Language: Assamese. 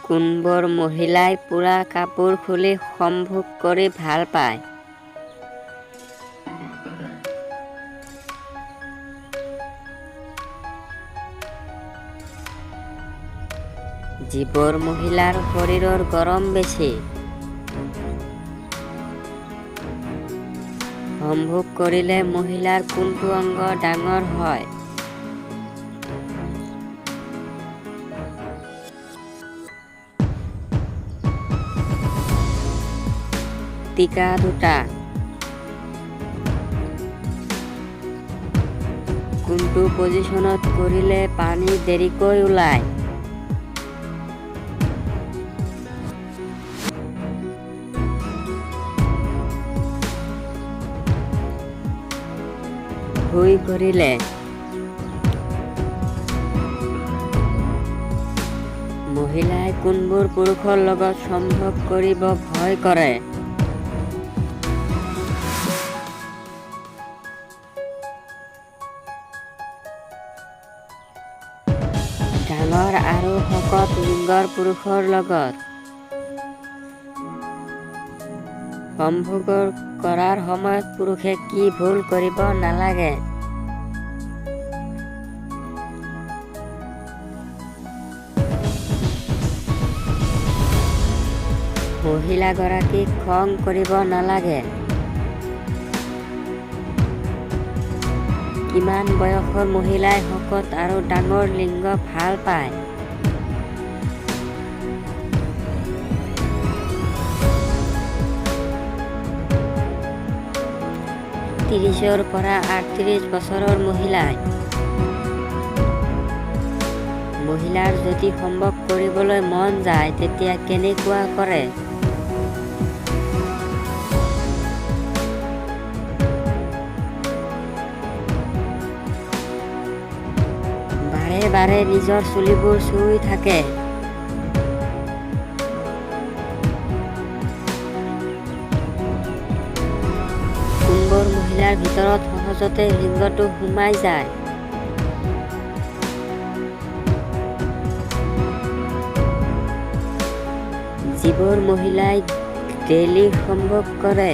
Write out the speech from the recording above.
কোনবোৰ মহিলাই পুৰা কাপোৰ খুলি সম্ভোগ কৰি ভাল পায়? যিবোৰ মহিলাৰ শৰীৰৰ গৰম বেছি। সম্ভোগ কৰিলে মহিলাৰ কোনটো অংগ ডাঙৰ হয়? টিকা দুটা। কোনটো পজিশ্যনত কৰিলে পানী দেৰিকৈ ওলায়? শুই কৰিলে। মহিলাই কোনবোৰ পুৰুষৰ লগত সম্ভোগ কৰিব ভয় কৰে? ডাঙৰ আৰু শকত লিংগৰ পুৰুষৰ লগত। সম্ভোগ কৰাৰ সময়ত পুৰুষে কি ভুল কৰিব নালাগে? মহিলাগৰাকীক খং কৰিব নালাগে। কিমান বয়সৰ মহিলাই শকত আৰু ডাঙৰ লিংগ ভাল পায়? 30ৰ পৰা 38 বছৰৰ মহিলাই। মহিলাৰ যদি সম্ভোগ কৰিবলৈ মন যায় তেতিয়া কেনেকুৱা কৰে? বাৰে বাৰে নিজৰ চুলিবোৰ চুই থাকে। কোনবোৰ মহিলাৰ ভিতৰত সহজতে লিংগটো সোমাই যায়? যিবোৰ মহিলাই ডেইলি সম্ভোগ কৰে।